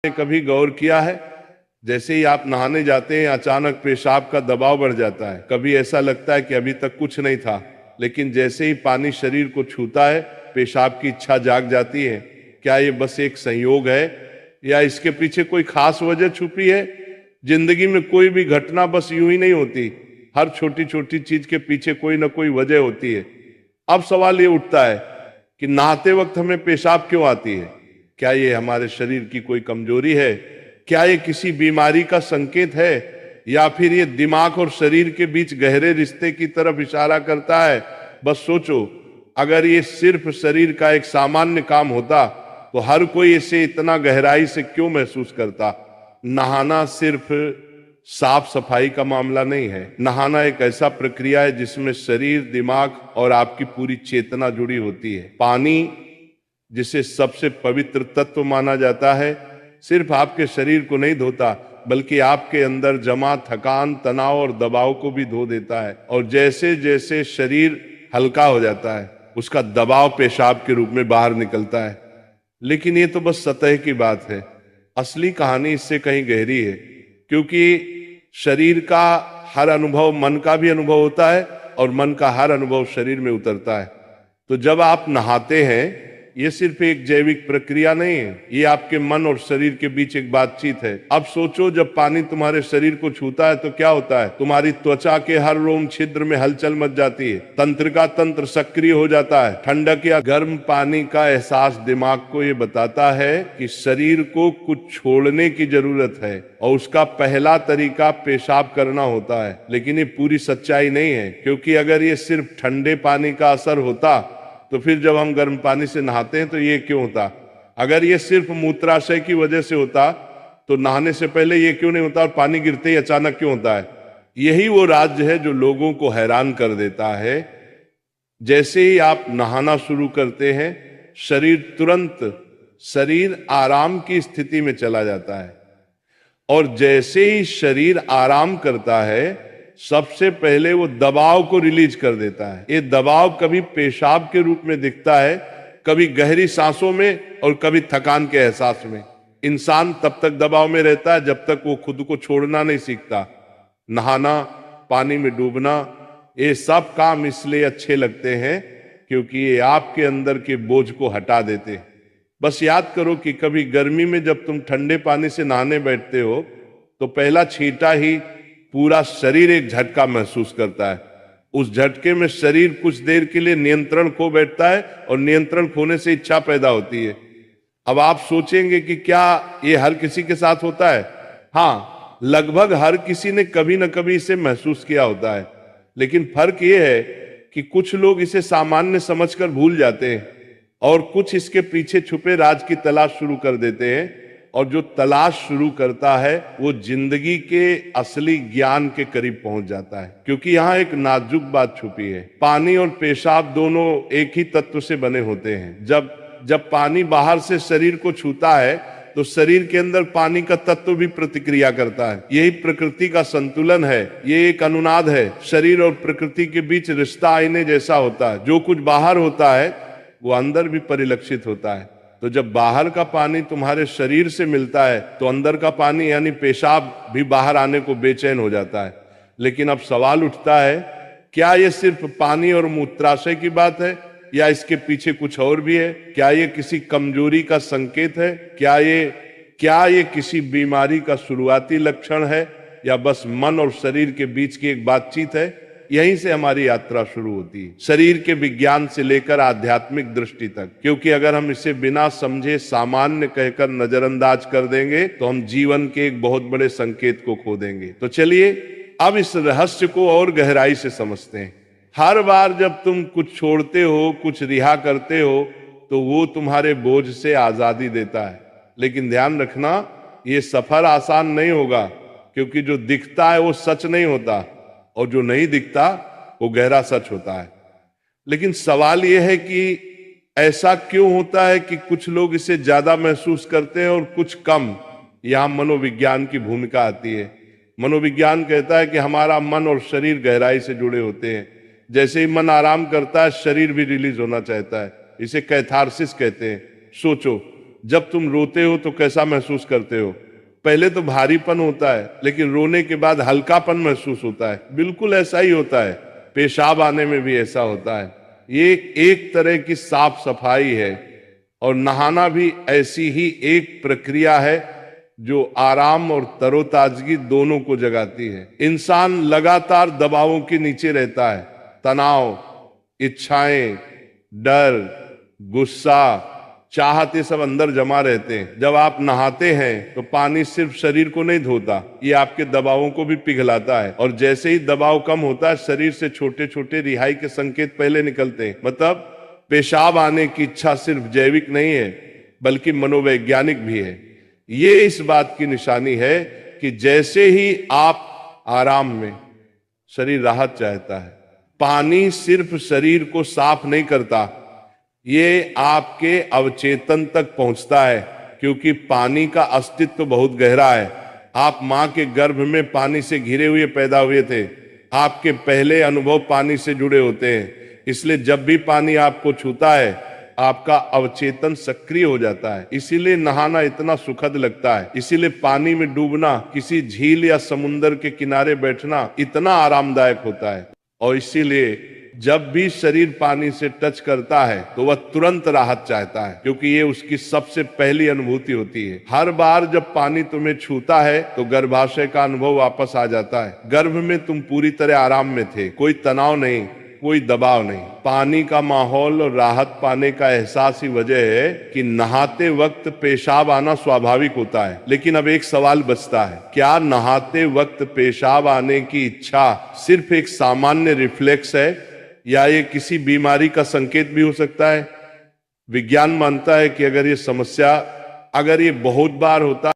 ने कभी गौर किया है, जैसे ही आप नहाने जाते हैं अचानक पेशाब का दबाव बढ़ जाता है। कभी ऐसा लगता है कि अभी तक कुछ नहीं था, लेकिन जैसे ही पानी शरीर को छूता है पेशाब की इच्छा जाग जाती है। क्या ये बस एक संयोग है या इसके पीछे कोई खास वजह छुपी है? जिंदगी में कोई भी घटना बस यूं ही नहीं होती, हर छोटी छोटी चीज के पीछे कोई ना कोई वजह होती है। अब सवाल ये उठता है कि नहाते वक्त हमें पेशाब क्यों आती है? क्या ये हमारे शरीर की कोई कमजोरी है? क्या ये किसी बीमारी का संकेत है, या फिर ये दिमाग और शरीर के बीच गहरे रिश्ते की तरफ इशारा करता है? बस सोचो, अगर ये सिर्फ शरीर का एक सामान्य काम होता तो हर कोई इसे इतना गहराई से क्यों महसूस करता? नहाना सिर्फ साफ सफाई का मामला नहीं है। नहाना एक ऐसा प्रक्रिया है जिसमें शरीर, दिमाग और आपकी पूरी चेतना जुड़ी होती है। पानी, जिसे सबसे पवित्र तत्व माना जाता है, सिर्फ आपके शरीर को नहीं धोता बल्कि आपके अंदर जमा थकान, तनाव और दबाव को भी धो देता है। और जैसे जैसे शरीर हल्का हो जाता है उसका दबाव पेशाब के रूप में बाहर निकलता है। लेकिन ये तो बस सतह की बात है, असली कहानी इससे कहीं गहरी है। क्योंकि शरीर का हर अनुभव मन का भी अनुभव होता है और मन का हर अनुभव शरीर में उतरता है। तो जब आप नहाते हैं, ये सिर्फ एक जैविक प्रक्रिया नहीं है, ये आपके मन और शरीर के बीच एक बातचीत है। अब सोचो, जब पानी तुम्हारे शरीर को छूता है तो क्या होता है? तुम्हारी त्वचा के हर रोम छिद्र में हलचल मच जाती है, तंत्र का तंत्र सक्रिय हो जाता है। ठंडक या गर्म पानी का एहसास दिमाग को ये बताता है कि शरीर को कुछ छोड़ने की जरूरत है, और उसका पहला तरीका पेशाब करना होता है। लेकिन ये पूरी सच्चाई नहीं है, क्योंकि अगर ये सिर्फ ठंडे पानी का असर होता तो फिर जब हम गर्म पानी से नहाते हैं तो ये क्यों होता? अगर ये सिर्फ मूत्राशय की वजह से होता तो नहाने से पहले ये क्यों नहीं होता, और पानी गिरते ही अचानक क्यों होता है? यही वो राज्य है जो लोगों को हैरान कर देता है। जैसे ही आप नहाना शुरू करते हैं, शरीर आराम की स्थिति में चला जाता है, और जैसे ही शरीर आराम करता है सबसे पहले वो दबाव को रिलीज कर देता है। ये दबाव कभी पेशाब के रूप में दिखता है, कभी गहरी सांसों में, और कभी थकान के एहसास में। इंसान तब तक दबाव में रहता है जब तक वो खुद को छोड़ना नहीं सीखता। नहाना, पानी में डूबना, ये सब काम इसलिए अच्छे लगते हैं क्योंकि ये आपके अंदर के बोझ को हटा देते हैं। बस याद करो कि कभी गर्मी में जब तुम ठंडे पानी से नहाने बैठते हो तो पहला छींटा ही पूरा शरीर एक झटका महसूस करता है। उस झटके में शरीर कुछ देर के लिए नियंत्रण खो बैठता है, और नियंत्रण खोने से इच्छा पैदा होती है। अब आप सोचेंगे कि क्या ये हर किसी के साथ होता है? हाँ, लगभग हर किसी ने कभी न कभी इसे महसूस किया होता है। लेकिन फर्क ये है कि कुछ लोग इसे सामान्य समझकर भूल जाते हैं, और कुछ इसके पीछे छुपे राज की तलाश शुरू कर देते हैं। और जो तलाश शुरू करता है वो जिंदगी के असली ज्ञान के करीब पहुंच जाता है। क्योंकि यहाँ एक नाजुक बात छुपी है। पानी और पेशाब दोनों एक ही तत्व से बने होते हैं। जब पानी बाहर से शरीर को छूता है तो शरीर के अंदर पानी का तत्व भी प्रतिक्रिया करता है। यही प्रकृति का संतुलन है, ये एक अनुनाद है। शरीर और प्रकृति के बीच रिश्ता आईने जैसा होता है। जो कुछ बाहर होता है वो अंदर भी परिलक्षित होता है। तो जब बाहर का पानी तुम्हारे शरीर से मिलता है तो अंदर का पानी यानी पेशाब भी बाहर आने को बेचैन हो जाता है। लेकिन अब सवाल उठता है, क्या ये सिर्फ पानी और मूत्राशय की बात है, या इसके पीछे कुछ और भी है? क्या ये किसी कमजोरी का संकेत है? क्या ये किसी बीमारी का शुरुआती लक्षण है, या बस मन और शरीर के बीच की एक बातचीत है? यहीं से हमारी यात्रा शुरू होती है, शरीर के विज्ञान से लेकर आध्यात्मिक दृष्टि तक। क्योंकि अगर हम इसे बिना समझे सामान्य कहकर नजरअंदाज कर देंगे तो हम जीवन के एक बहुत बड़े संकेत को खो देंगे। तो चलिए अब इस रहस्य को और गहराई से समझते हैं। हर बार जब तुम कुछ छोड़ते हो, कुछ रिहा करते हो, तो वो तुम्हारे बोझ से आजादी देता है। लेकिन ध्यान रखना, ये सफर आसान नहीं होगा, क्योंकि जो दिखता है वो सच नहीं होता, और जो नहीं दिखता वो गहरा सच होता है। लेकिन सवाल यह है कि ऐसा क्यों होता है कि कुछ लोग इसे ज्यादा महसूस करते हैं और कुछ कम? यहां मनोविज्ञान की भूमिका आती है। मनोविज्ञान कहता है कि हमारा मन और शरीर गहराई से जुड़े होते हैं। जैसे ही मन आराम करता है शरीर भी रिलीज होना चाहता है। इसे कैथारसिस कहते हैं। सोचो, जब तुम रोते हो तो कैसा महसूस करते हो? पहले तो भारीपन होता है, लेकिन रोने के बाद हल्कापन महसूस होता है। बिल्कुल ऐसा ही होता है, पेशाब आने में भी ऐसा होता है। ये एक तरह की साफ सफाई है, और नहाना भी ऐसी ही एक प्रक्रिया है जो आराम और तरोताजगी दोनों को जगाती है। इंसान लगातार दबावों के नीचे रहता है, तनाव, इच्छाएं, डर, गुस्सा, चाहत, ये सब अंदर जमा रहते हैं। जब आप नहाते हैं तो पानी सिर्फ शरीर को नहीं धोता, ये आपके दबावों को भी पिघलाता है, और जैसे ही दबाव कम होता है शरीर से छोटे छोटे रिहाई के संकेत पहले निकलते हैं। मतलब पेशाब आने की इच्छा सिर्फ जैविक नहीं है, बल्कि मनोवैज्ञानिक भी है। ये इस बात की निशानी है कि जैसे ही आप आराम में, शरीर राहत चाहता है। पानी सिर्फ शरीर को साफ नहीं करता, ये आपके अवचेतन तक पहुंचता है, क्योंकि पानी का अस्तित्व बहुत गहरा है। आप मां के गर्भ में पानी से घिरे हुए पैदा हुए थे, आपके पहले अनुभव पानी से जुड़े होते हैं। इसलिए जब भी पानी आपको छूता है, आपका अवचेतन सक्रिय हो जाता है। इसीलिए नहाना इतना सुखद लगता है, इसीलिए पानी में डूबना, किसी झील या समुंदर के किनारे बैठना इतना आरामदायक होता है। और इसीलिए जब भी शरीर पानी से टच करता है तो वह तुरंत राहत चाहता है, क्योंकि ये उसकी सबसे पहली अनुभूति होती है। हर बार जब पानी तुम्हें छूता है तो गर्भाशय का अनुभव वापस आ जाता है। गर्भ में तुम पूरी तरह आराम में थे, कोई तनाव नहीं, कोई दबाव नहीं। पानी का माहौल और राहत पाने का एहसास ही वजह है कि नहाते वक्त पेशाब आना स्वाभाविक होता है। लेकिन अब एक सवाल बचता है, क्या नहाते वक्त पेशाब आने की इच्छा सिर्फ एक सामान्य रिफ्लेक्स है, या ये किसी बीमारी का संकेत भी हो सकता है? विज्ञान मानता है कि अगर ये बहुत बार होता